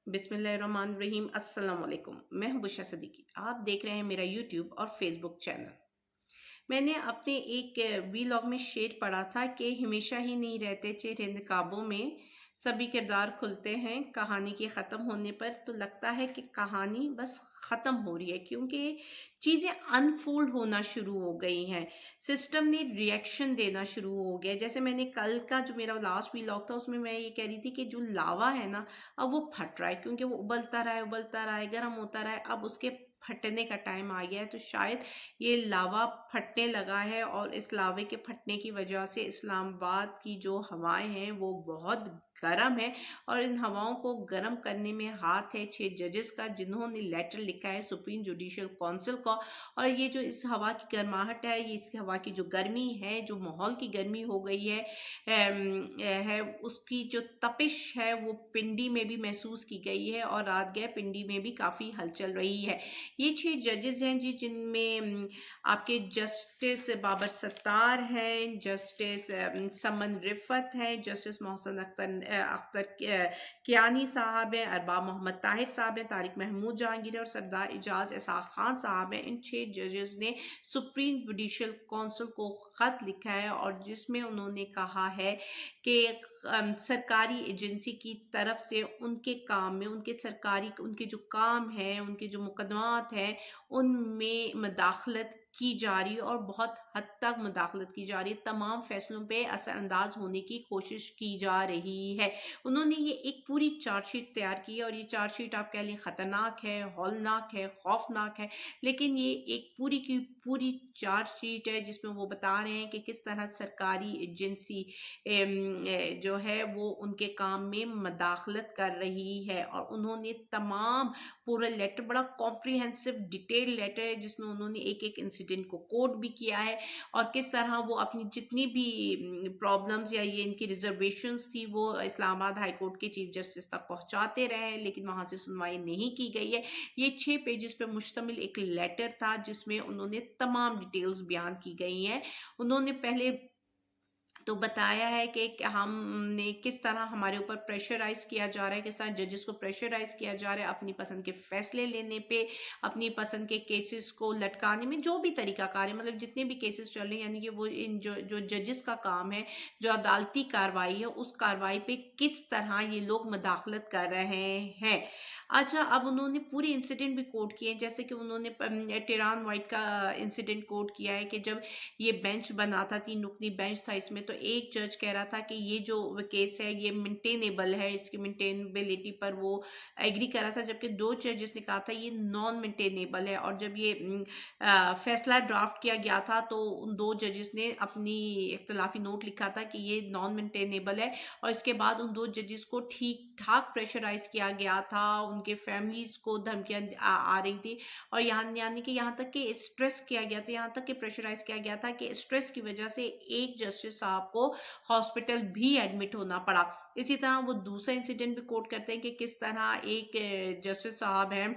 बिस्मिल्लाहिर्रहमानिर्रहीम। अस्सलाम वालेकुम। मैं हूं बुशरा सदीकी। आप देख रहे हैं मेरा यूट्यूब और फेसबुक चैनल। मैंने अपने एक वीलॉग में शेर पढ़ा था कि हमेशा ही नहीं रहते चेहरे नकाबों में, सभी किरदार खुलते हैं कहानी के ख़त्म होने पर। तो लगता है कि कहानी बस ख़त्म हो रही है, क्योंकि चीज़ें अनफोल्ड होना शुरू हो गई हैं। सिस्टम ने रिएक्शन देना शुरू हो गया। जैसे मैंने कल का जो मेरा लास्ट वीलॉग था उसमें मैं ये कह रही थी कि जो लावा है ना, अब वो फट रहा है, क्योंकि वो उबलता रहा है, गर्म होता रहा है। अब उसके फटने का टाइम आ गया है। तो शायद ये लावा फटने लगा है, और इस लावे के फटने की वजह से इस्लामाबाद की जो हवाएं हैं वो बहुत गर्म है। और इन हवाओं को गर्म करने में हाथ है 6 जजेस का, जिन्होंने लेटर लिखा है सुप्रीम जुडिशल काउंसिल को। और ये जो इस हवा की गर्माहट है, ये इस हवा की जो गर्मी है, जो माहौल की गर्मी हो गई है, उसकी जो तपिश है वो पिंडी में भी महसूस की गई है, और रात गए पिंडी में भी काफ़ी हलचल रही है। ये 6 जजेस हैं जी, जिनमें आपके जस्टिस बाबर सत्तार हैं, जस्टिस समन रिफत हैं, जस्टिस मोहसन अख्तर कियानी साहब हैं, अरबाब मोहम्मद ताहिर साहब हैं, तारिक महमूद जहांगीर और सरदार इजाज इसाक खान साहब हैं। इन 6 जजेस ने सुप्रीम जुडिशल काउंसिल को खत लिखा है, और जिसमें उन्होंने कहा है कि सरकारी एजेंसी की तरफ से उनके काम में, उनके जो काम हैं, उनके जो मुकदमात हैं, उनमें मदाखलत की जा रही है, और बहुत हद तक मदाखलत की जा रही है। तमाम फैसलों पे असरअंदाज होने की कोशिश की जा रही है। उन्होंने ये एक पूरी चार्जशीट तैयार की है, और ये चार्जशीट आप कह लें ख़तरनाक है, हौलनाक है, खौफनाक है, लेकिन ये एक पूरी की पूरी चार्जशीट है जिसमें वो बता रहे हैं कि किस तरह सरकारी एजेंसी जो है वो उनके काम में मदाखलत कर रही है। और उन्होंने तमाम पूरा लेटर, बड़ा कॉम्प्रिहेंसिव डिटेल लेटर है, जिसमें उन्होंने एक एक इंसिडेंट को कोट भी किया है, और किस तरह वो अपनी जितनी भी प्रॉब्लम्स या ये इनकी रिजर्वेशंस थी वो इस्लामाबाद हाई कोर्ट के चीफ जस्टिस तक पहुंचाते रहे, लेकिन वहां से सुनवाई नहीं की गई है। ये 6 पेजेस पे मुश्तमिल एक लेटर था, जिसमें उन्होंने तमाम डिटेल्स बयान की गई हैं। उन्होंने पहले तो बताया है कि हमने किस तरह हमारे ऊपर प्रेशराइज किया जा रहा है, किस तरह जजेस को प्रेशराइज किया जा रहा है अपनी पसंद के फैसले लेने पे, अपनी पसंद के केसेस को लटकाने में, जो भी तरीकाकार है, मतलब जितने भी केसेस चल रहे हैं, यानी कि वो इन जो जो जजेस का काम है, जो अदालती कार्रवाई है, उस कार्रवाई पे किस तरह ये लोग मदाखलत कर रहे हैं। अच्छा, अब उन्होंने पूरे इंसिडेंट भी कोट किए हैं, जैसे कि उन्होंने टेरान वाइट का इंसिडेंट कोट किया है कि जब ये बेंच बना था, 3 रुकनी बेंच था इसमें, तो एक जज कह रहा था कि ये जो केस है ये मेंटेनेबल है, इसकी मेंटेनेबिलिटी पर वो एग्री कर रहा था, जबकि 2 जजेस ने कहा था ये नॉन मेंटेनेबल है। और जब ये फैसला ड्राफ्ट किया गया था, तो उन 2 जजेस ने अपनी इख्तलाफी नोट लिखा था कि ये नॉन मेंटेनेबल है, और इसके बाद उन 2 जजेस को ठीक ठाक प्रेशराइज किया गया था, उनके फैमिलीज को धमकियां आ रही थी, और यहाँ यानी कि यहाँ तक कि स्ट्रेस किया गया था, यहाँ तक कि प्रेशराइज किया गया था कि स्ट्रेस की वजह से एक जस्टिस साहब को हॉस्पिटल भी एडमिट होना पड़ा। इसी तरह वो दूसरा इंसिडेंट भी कोट करते हैं कि किस तरह एक जस्टिस साहब हैं,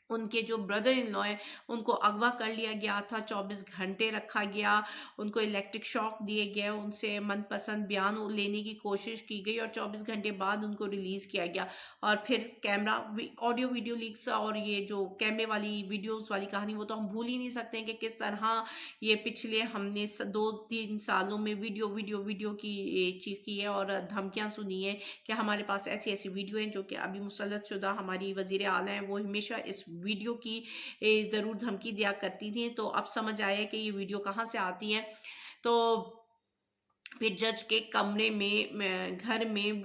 उनके जो ब्रदर इन लॉ है उनको अगवा कर लिया गया था, 24 घंटे रखा गया, उनको इलेक्ट्रिक शॉक दिए गए, उनसे मनपसंद बयान लेने की कोशिश की गई, और 24 घंटे बाद उनको रिलीज किया गया। और फिर कैमरा ऑडियो वीडियो लीक्स, और ये जो कैमरे वाली वीडियोस वाली कहानी, वो तो हम भूल ही नहीं सकते हैं कि किस तरह ये पिछले हमने 2-3 सालों में वीडियो वीडियो वीडियो की चीख की है, और धमकियां सुनी है कि हमारे पास ऐसी ऐसी वीडियो हैं जो कि अभी मुसल्लत शुदा हमारी वजीर आला हैं, वो हमेशा इस वीडियो की ज़रूर धमकी दिया करती थी। तो अब समझ आया कि ये वीडियो कहाँ से आती हैं। तो फिर जज के कमरे में घर में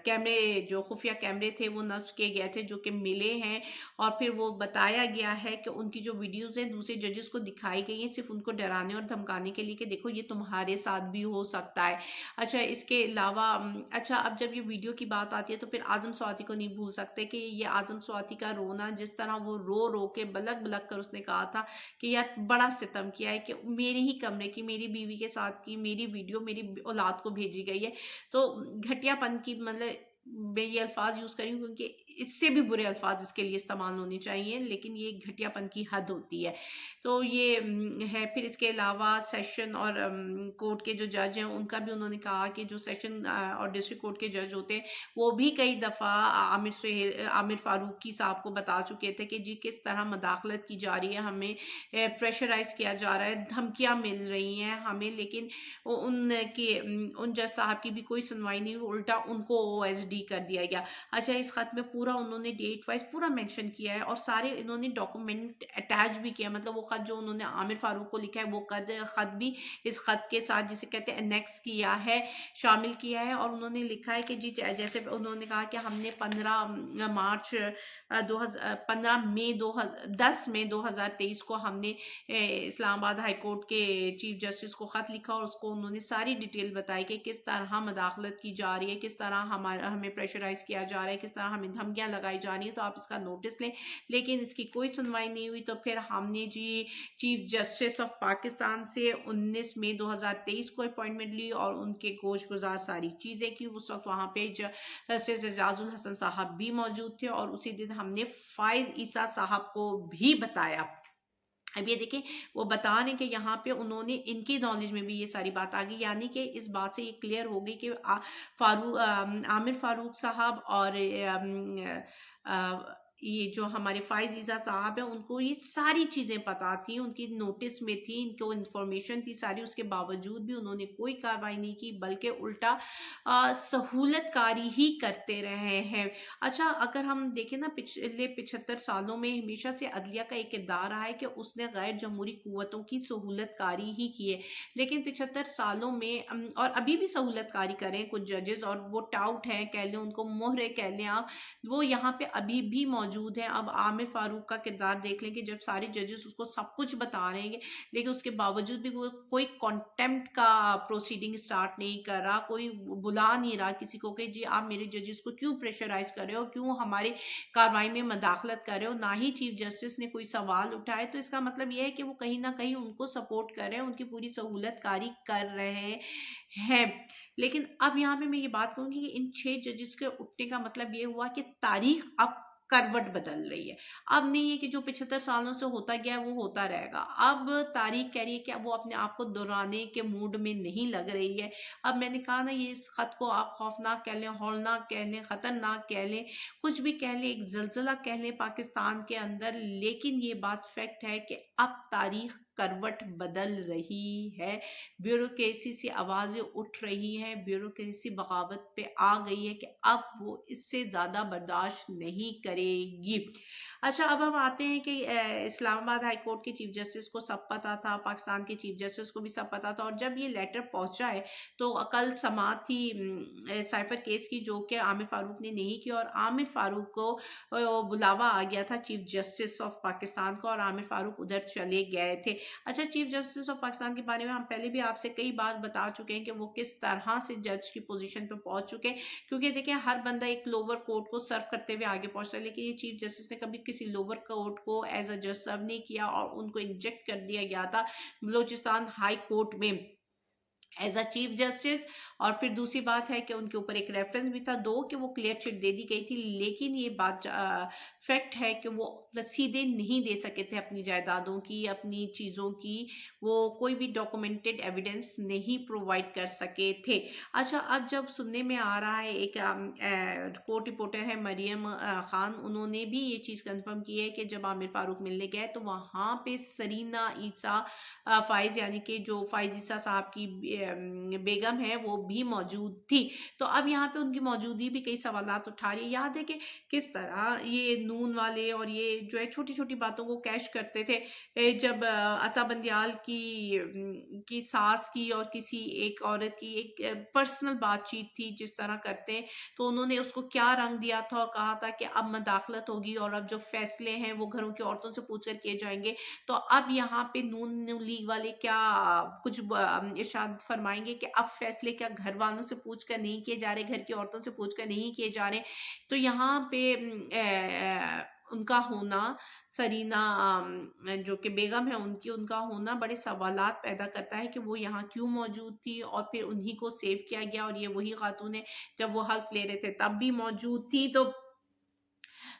कैमरे, जो खुफिया कैमरे थे वो नस्ब किए गए थे, जो कि मिले हैं, और फिर वो बताया गया है कि उनकी जो वीडियोस हैं दूसरे जजेस को दिखाई गई हैं, सिर्फ उनको डराने और धमकाने के लिए कि देखो ये तुम्हारे साथ भी हो सकता है। अच्छा, इसके अलावा अच्छा, अब जब ये वीडियो की बात आती है तो फिर आजम स्वाति को नहीं भूल सकते कि ये आजम स्वाति का रोना, जिस तरह वो रो रो के बलक बलक कर उसने कहा था कि यार बड़ा सितम किया है कि मेरे ही कमरे की, मेरी बीवी के साथ की मेरी वीडियो मेरी औलाद को भेजी गई है। तो घटियापन की, मतलब मैं ये अल्फाज यूज़ करी हूँ क्योंकि इससे भी बुरे अल्फाज इसके लिए इस्तेमाल होने चाहिए, लेकिन ये घटियापन की हद होती है। तो ये है। फिर इसके अलावा सेशन और कोर्ट के जो जज हैं उनका भी उन्होंने कहा कि जो सेशन और डिस्ट्रिक्ट कोर्ट के जज होते हैं वो भी कई दफ़ा आमिर फारूकी साहब को बता चुके थे कि जी किस तरह मदाखलत की जा रही है, हमें प्रेशराइज किया जा रहा है, धमकियाँ मिल रही हैं हमें, लेकिन उन जज साहब की भी कोई सुनवाई नहीं हुई, उल्टा उनको OSD कर दिया गया। अच्छा, इस खत में पूरा उन्होंने डेट वाइज पूरा मेंशन किया है और सारे इन्होंने डॉक्यूमेंट अटैच भी किया, मतलब वो खत जो उन्होंने आमिर फारूक को लिखा है वो खत भी इस खत के साथ जिसे कहते हैं एनेक्स किया है, शामिल किया है। और उन्होंने लिखा है कि जी जैसे उन्होंने कहा कि हमने 15 मार्च 15 मई 10 मई 2023 को हमने इस्लामाबाद हाई कोर्ट के चीफ जस्टिस को ख़त लिखा और उसको उन्होंने सारी डिटेल बताई कि किस तरह मदाखलत की जा रही है, किस तरह हमें प्रेशराइज किया जा रहा है, किस तरह हमें धमकियां लगाई जा रही हैं, तो आप इसका नोटिस लें। लेकिन इसकी कोई सुनवाई नहीं हुई। तो फिर हमने जी चीफ जस्टिस ऑफ पाकिस्तान से 19 मई 2023 को अपॉइंटमेंट ली और उनके गोश गुजार सारी चीज़ें की। उस वक्त वहाँ पे जस्टिस एजाजुल हसन साहब भी मौजूद थे और उसी दिन हमने फाइज ईसा साहब को भी बताया। अब ये देखिए वो बता रहे हैं कि यहाँ पे उन्होंने इनकी नॉलेज में भी ये सारी बात आ गई, यानी कि इस बात से ये क्लियर हो गई कि आमिर फारूक साहब और ये जो हमारे फाइज ईसा साहब हैं उनको ये सारी चीज़ें पता थी, उनकी नोटिस में थी, इनको इन्फॉर्मेशन थी सारी, उसके बावजूद भी उन्होंने कोई कार्रवाई नहीं की बल्कि उल्टा सहूलतकारी ही करते रहे हैं। अच्छा, अगर हम देखें ना पिछले 75 सालों में हमेशा से अदलिया का एक किरदार रहा है कि उसने गैर जमहूरी कुव्वतों की सहूलतकारी ही की है, लेकिन 75 सालों में और अभी भी सहूलतकारी करें कुछ जजेस और वो टाउट हैं कह लें, उनको मोहरे कह लें आप, वो यहाँ पे अभी भी मौजूद हैं। अब आमिर फारूक का किरदार देख लें कि जब सारे जजेस उसको सब कुछ बता रहे हैं लेकिन उसके बावजूद भी वो कोई कॉन्टेम्प्ट का प्रोसीडिंग स्टार्ट नहीं कर रहा, कोई बुला नहीं रहा किसी को कि जी आप मेरे जजेस को क्यों प्रेशराइज कर रहे हो, क्यों हमारी कार्रवाई में मदाखलत कर रहे हो, ना ही चीफ जस्टिस ने कोई सवाल उठाए। तो इसका मतलब यह है कि वो कहीं ना कहीं उनको सपोर्ट कर रहे हैं, उनकी पूरी सहूलतकारी कर रहे हैं। लेकिन अब यहाँ पे मैं ये बात कहूँगी कि इन 6 जजेस के उठने का मतलब ये हुआ कि तारीख अब करवट बदल रही है। अब नहीं है कि जो 75 सालों से होता गया है वो होता रहेगा। अब तारीख कह रही है कि अब वो अपने आप को दोहराने के मूड में नहीं लग रही है। अब मैंने कहा ना, ये इस खत को आप खौफनाक कह लें, हौलनाक कह लें, खतरनाक कह लें, कुछ भी कह लें, एक जलजला कह लें पाकिस्तान के अंदर, लेकिन ये बात फैक्ट है कि अब तारीख करवट बदल रही है। ब्यूरोक्रेसी से आवाज़ें उठ रही हैं, ब्यूरोक्रेसी बगावत पे आ गई है कि अब वो इससे ज़्यादा बर्दाश्त नहीं करेगी। अच्छा, अब हम आते हैं कि इस्लामाबाद हाई कोर्ट के चीफ जस्टिस को सब पता था, पाकिस्तान के चीफ जस्टिस को भी सब पता था, और जब ये लेटर पहुंचा है तो कल समाअत थी साइफर केस की जो कि आमिर फारूक ने नहीं की, और आमिर फारूक को बुलावा आ गया था चीफ जस्टिस ऑफ पाकिस्तान को और आमिर फारूक उधर चले गए थे। अच्छा, चीफ जस्टिस ऑफ पाकिस्तान के बारे में हम पहले भी आपसे कई बार बता चुके हैं कि वो किस तरह से जज की पोजीशन पे पहुंच चुके हैं, क्योंकि देखिए हर बंदा एक लोअर कोर्ट को सर्व करते हुए आगे पहुंचता है, लेकिन ये चीफ जस्टिस ने कभी किसी लोअर कोर्ट को एज अ जज सर्व नहीं किया और उनको इंजेक्ट कर दिया गया था बलोचिस्तान हाई कोर्ट में एज अ चीफ जस्टिस। और फिर दूसरी बात है कि उनके ऊपर एक रेफरेंस भी था दो कि वो क्लियर चिट दे दी गई थी, लेकिन ये बात फैक्ट है कि वो रसीदें नहीं दे सके थे अपनी जायदादों की, अपनी चीज़ों की, वो कोई भी डॉक्यूमेंटेड एविडेंस नहीं प्रोवाइड कर सके थे। अच्छा, अब जब सुनने में आ रहा है, एक कोर्ट रिपोर्टर है मरियम खान, उन्होंने भी ये चीज़ कंफर्म की है कि जब आमिर फारूक मिलने गए तो वहाँ पे सरीना ईसा फाइज यानी कि जो फाइज ईसा साहब की बेगम है वो भी मौजूद थी। तो अब यहाँ पे उनकी मौजूदगी भी कई सवालात उठा रही है। याद है कि किस तरह ये नून वाले और ये जो है छोटी छोटी बातों को कैश करते थे। जब अता बंदियाल की सास की और किसी एक औरत की एक पर्सनल बातचीत थी जिस तरह करते हैं, तो उन्होंने उसको क्या रंग दिया था और कहा था कि अब मदाखलत होगी और अब जो फैसले हैं वो घरों की औरतों से पूछ कर किए जाएंगे। तो अब यहाँ पे नून लीग वाले क्या कुछ इरशाद फरमाएंगे कि अब फैसले क्या घर वालों से पूछ कर नहीं किए जा रहे, घर की औरतों से पूछ कर नहीं किए जा रहे। तो यहाँ पे ان کا ہونا، سرینا جو کہ بیگم ہے ان کا ہونا بڑے سوالات پیدا کرتا ہے کہ وہ یہاں کیوں موجود تھی، اور پھر انہی کو سیو کیا گیا، اور یہ وہی خاتون ہے جب وہ حلف لے رہے تھے تب بھی موجود تھی۔ تو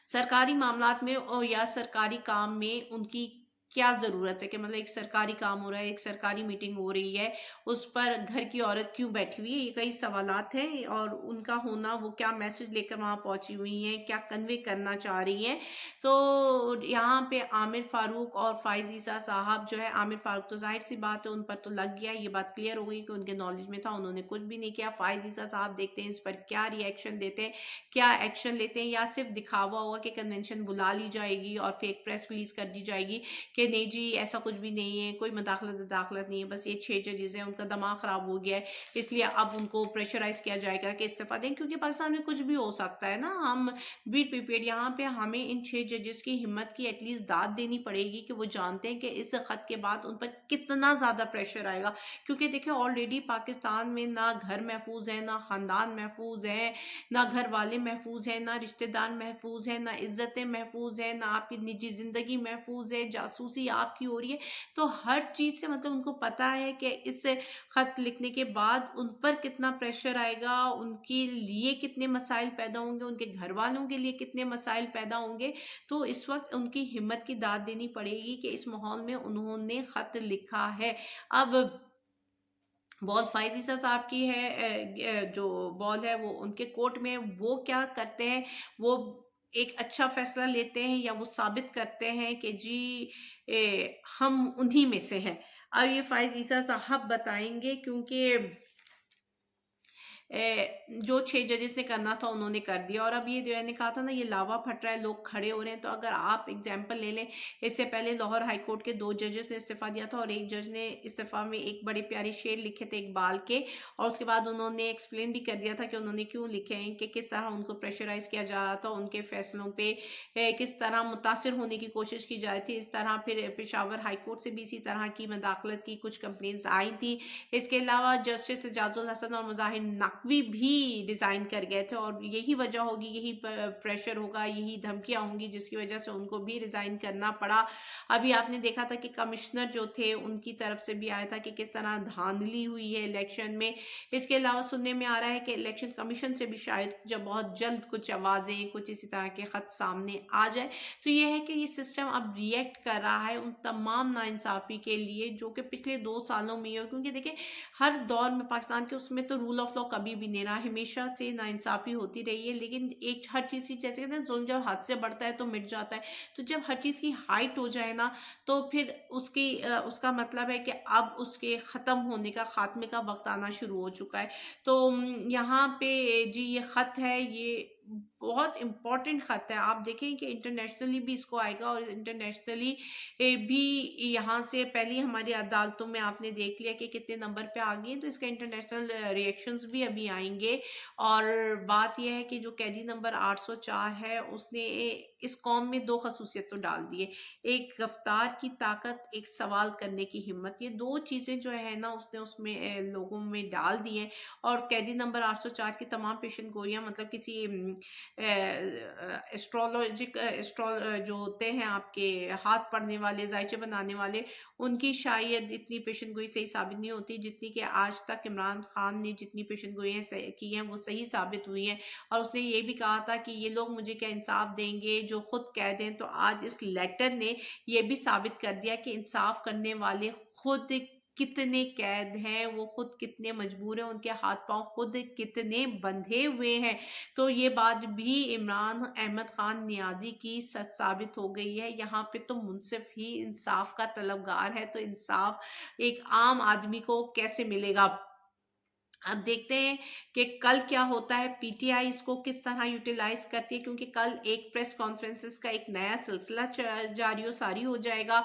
سرکاری معاملات میں یا سرکاری کام میں ان کی کیا ضرورت ہے کہ مطلب ایک سرکاری کام ہو رہا ہے، ایک سرکاری میٹنگ ہو رہی ہے، اس پر گھر کی عورت کیوں بیٹھی ہوئی ہے؟ یہ کئی سوالات ہیں، اور ان کا ہونا، وہ کیا میسج لے کر وہاں پہنچی ہوئی ہیں، کیا کنوے کرنا چاہ رہی ہیں۔ تو یہاں پہ عامر فاروق اور فائز عیسیٰ صاحب جو ہے، عامر فاروق تو ظاہر سی بات ہے ان پر تو لگ گیا، یہ بات کلیئر ہو گئی کہ ان کے نالج میں تھا، انہوں نے کچھ بھی نہیں کیا۔ فائز عیسیٰ صاحب دیکھتے ہیں اس پر کیا ری ایکشن دیتے ہیں، کیا ایکشن لیتے ہیں، یا صرف دکھاوا ہوگا کہ کنونشن بلا لی جائے گی اور پھر ایک پریس ریلیز کر دی جائے گی کہ نہیں جی ایسا کچھ بھی نہیں ہے، کوئی مداخلت نہیں ہے، بس یہ 6 ججز ہیں، ان کا دماغ خراب ہو گیا ہے، اس لیے اب ان کو پریشرائز کیا جائے گا کہ استعفیٰ دیں، کیونکہ پاکستان میں کچھ بھی ہو سکتا ہے نا۔ ہم بیٹ پریپیئرڈ، یہاں پہ ہمیں ان 6 ججز کی ہمت کی ایٹ لیسٹ داد دینی پڑے گی کہ وہ جانتے ہیں کہ اس خط کے بعد ان پر کتنا زیادہ پریشر آئے گا، کیونکہ دیکھیں آلریڈی پاکستان میں نہ گھر محفوظ ہے، نہ خاندان محفوظ ہے، نہ گھر والے محفوظ ہیں، نہ رشتہ دار محفوظ ہیں، نہ عزتیں محفوظ ہیں، نہ آپ کی نجی زندگی محفوظ ہے، جاسوسی آپ کی ہو رہی ہے۔ تو ہر چیز سے مطلب ان کو پتا ہے کہ اس خط لکھنے کے بعد ان پر کتنا پریشر آئے گا، ان کے لیے کتنے مسائل پیدا ہوں گے، ان کے گھر والوں کے لیے کتنے مسائل پیدا ہوں گے۔ تو اس وقت ان کی ہمت کی داد دینی پڑے گی کہ اس ماحول میں انہوں نے خط لکھا ہے۔ اب بال فائز عیسیٰ صاحب کی ہے، جو بال ہے وہ ان کے کورٹ میں، وہ کیا کرتے ہیں، وہ ایک اچھا فیصلہ لیتے ہیں یا وہ ثابت کرتے ہیں کہ جی ہم انہی میں سے ہیں۔ اب یہ فائز عیسیٰ صاحب بتائیں گے، کیونکہ جو 6 ججز نے کرنا تھا انہوں نے کر دیا، اور اب یہ جو میں نے کہا تھا نا یہ لاوا پھٹ رہا ہے، لوگ کھڑے ہو رہے ہیں۔ تو اگر آپ اگزامپل لے لیں، اس سے پہلے لاہور ہائی کورٹ کے 2 ججز نے استعفیٰ دیا تھا، اور ایک جج نے استعفیٰ میں ایک بڑے پیارے شعر لکھے تھے اقبال کے، اور اس کے بعد انہوں نے ایکسپلین بھی کر دیا تھا کہ انہوں نے کیوں لکھے ہیں، کہ کس طرح ان کو پریشرائز کیا جا رہا تھا، ان کے فیصلوں پہ کس طرح متاثر ہونے کی کوشش کی جا رہی تھی۔ اس طرح پھر پشاور ہائی کورٹ سے بھی اسی طرح کی مداخلت کی کچھ کمپلینس آئی تھی۔ اس کے علاوہ جسٹس اعجاز الحسن اور مظاہر نقوی بھی ڈیزائن کر گئے تھے، اور یہی وجہ ہوگی، یہی پریشر ہوگا، یہی دھمکیاں ہوں گی جس کی وجہ سے ان کو بھی ریزائن کرنا پڑا۔ ابھی آپ نے دیکھا تھا کہ کمشنر جو تھے ان کی طرف سے بھی آیا تھا کہ کس طرح دھاندلی ہوئی ہے الیکشن میں۔ اس کے علاوہ سننے میں آ رہا ہے کہ الیکشن کمیشن سے بھی شاید جب بہت جلد کچھ آوازیں، کچھ اسی طرح کے خط سامنے آ جائے۔ تو یہ ہے کہ یہ سسٹم اب ریئیکٹ کر رہا ہے ان تمام ناانصافی کے لیے جو کہ پچھلے 2 سالوں میں ہی ہو، کیونکہ دیکھیں ہر دور میں پاکستان کے اس میں تو رول آف لا کبھی بھی نہیں رہا، ہمیشہ سے ناانصافی ہوتی رہی ہے، لیکن ایک ہر چیز کی، جیسے کہتے ہیں ظلم جب حد سے بڑھتا ہے تو مٹ جاتا ہے، تو جب ہر چیز کی ہائٹ ہو جائے نا تو پھر اس کا مطلب ہے کہ اب اس کے ختم ہونے کا، خاتمے کا وقت آنا شروع ہو چکا ہے۔ تو یہاں پہ جی یہ خط ہے، یہ بہت امپورٹنٹ خط ہے، آپ دیکھیں کہ انٹرنیشنلی بھی اس کو آئے گا، اور انٹرنیشنلی بھی یہاں سے پہلی ہماری عدالتوں میں آپ نے دیکھ لیا کہ کتنے نمبر پہ آ گئی ہیں، تو اس کا انٹرنیشنل ریئیکشنز بھی ابھی آئیں گے۔ اور بات یہ ہے کہ جو قیدی نمبر 804 ہے اس نے اس قوم میں 2 خصوصیت تو ڈال دی ہے، ایک گفتار کی طاقت، ایک سوال کرنے کی ہمت، یہ 2 چیزیں جو ہے نا اس نے اس میں لوگوں میں ڈال دی ہیں۔ اور قیدی نمبر 804 کی تمام پیشن گوئیاں، مطلب کسی جو ہوتے ہیں آپ کے ہاتھ پڑھنے والے، زائچے بنانے والے، ان کی شاید اتنی پیشن گوئی صحیح ثابت نہیں ہوتی جتنی کہ آج تک عمران خان نے جتنی پیشن گوئیاں کی ہیں وہ صحیح ثابت ہوئی ہیں۔ اور اس نے یہ بھی کہا تھا کہ یہ لوگ مجھے کیا انصاف دیں گے جو خود قید ہیں، تو آج اس لیٹر نے یہ بھی ثابت کر دیا کہ انصاف کرنے والے خود کتنے قید ہیں، وہ خود کتنے مجبور ہیں، ان کے ہاتھ پاؤں خود کتنے بندھے ہوئے ہیں۔ تو یہ بات بھی عمران احمد خان نیازی کی سچ ثابت ہو گئی ہے۔ یہاں پہ تو منصف ہی انصاف کا طلبگار ہے، تو انصاف ایک عام آدمی کو کیسے ملے گا؟ اب دیکھتے ہیں کہ کل کیا ہوتا ہے، پی ٹی آئی اس کو کس طرح یوٹیلائز کرتی ہے، کیونکہ کل ایک پریس کانفرنسز کا ایک نیا سلسلہ جاری و ساری ہو جائے گا۔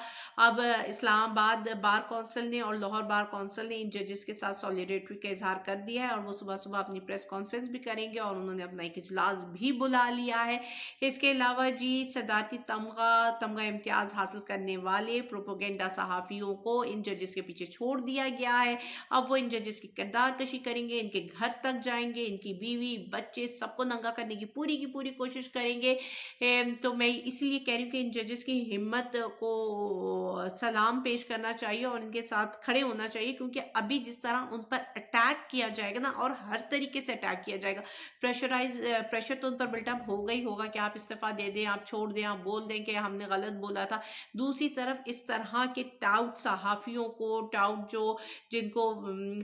اب اسلام آباد بار کونسل نے اور لاہور بار کونسل نے ان ججز کے ساتھ سولیڈیٹری کا اظہار کر دیا ہے، اور وہ صبح صبح اپنی پریس کانفرنس بھی کریں گے، اور انہوں نے اپنا ایک اجلاس بھی بلا لیا ہے۔ اس کے علاوہ جی صدارتی تمغہ امتیاز حاصل کرنے والے پروپیگنڈا صحافیوں کو ان ججز کے پیچھے چھوڑ دیا گیا ہے۔ اب وہ ان ججز کی کردار کشی करेंगे, इनके घर तक जाएंगे, इनकी बीवी बच्चे सबको नंगा करने की पूरी कोशिश करेंगे। तो मैं इसलिए कह रही हूँ कि इन जजेस की हिम्मत को सलाम पेश करना चाहिए और इनके साथ खड़े होना चाहिए, क्योंकि अभी जिस तरह उन पर अटैक किया जाएगा ना, और हर तरीके से अटैक किया जाएगा, प्रेशर तो उन पर बिल्टअप होगा ही होगा कि आप इस्तीफा दे दें, आप छोड़ दें, आप बोल दें कि हमने गलत बोला था। दूसरी तरफ इस तरह के टाउट सहाफियों को, टाउट जो जिनको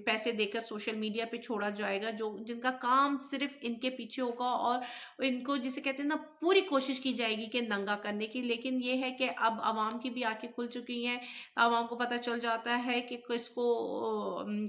पैसे देकर सोशल मीडिया पे छोड़ा जाएगा, जो जिनका काम सिर्फ इनके पीछे होगा, और इनको जिसे कहते हैं ना पूरी कोशिश की जाएगी कि नंगा करने की। लेकिन ये है कि अब आवाम की भी आंखें खुल चुकी हैं, आवाम को पता चल जाता है कि किसको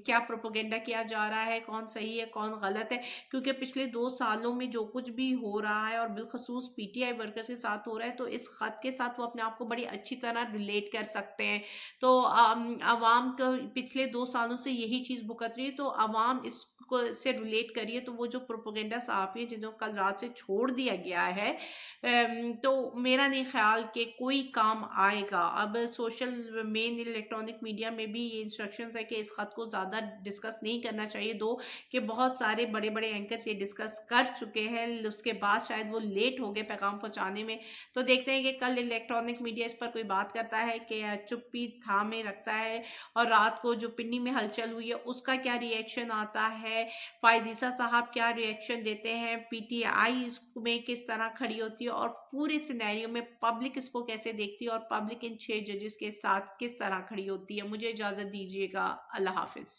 क्या प्रोपोगेंडा किया जा रहा है, कौन सही है कौन गलत है। क्योंकि पिछले 2 सालों में जो कुछ भी हो रहा है, और बिलखसूस पीटीआई वर्कर्स के साथ हो रहा है, तो इस खत के साथ वो अपने आप को बड़ी अच्छी तरह रिलेट कर सकते हैं। तो आवाम का पिछले 2 सालों से यही चीज़ भुगत रही है, तो आवाम इसको से रिलेट करिए। तो वो जो प्रोपोगेंडा सहाफ़ी जिन्हें कल रात से छोड़ दिया गया है, तो मेरा नहीं ख्याल कि कोई काम आएगा। अब सोशल मेन इलेक्ट्रॉनिक मीडिया में भी ये इंस्ट्रक्शंस है कि इस खत को ज़्यादा डिस्कस नहीं करना चाहिए, दो कि बहुत सारे बड़े बड़े एंकर्स ये डिस्कस कर चुके हैं, उसके बाद शायद वो लेट हो गए पैगाम पहुंचाने में। तो देखते हैं कि कल इलेक्ट्रॉनिक मीडिया इस पर कोई बात करता है कि चुप्पी थामे रखता है, और रात को जो पिंडी में हलचल हुई है उसका क्या रिएक्शन आता है, फायजीसा साहब क्या रिएक्शन देते हैं, पीटीआई इसमें किस तरह खड़ी होती है, और पूरे सिनेरियो में पब्लिक इसको कैसे देखती है, और पब्लिक इन 6 जजेस के साथ किस तरह खड़ी होती है। मुझे इजाज़त दीजिएगा। अल्लाह हाफिज़।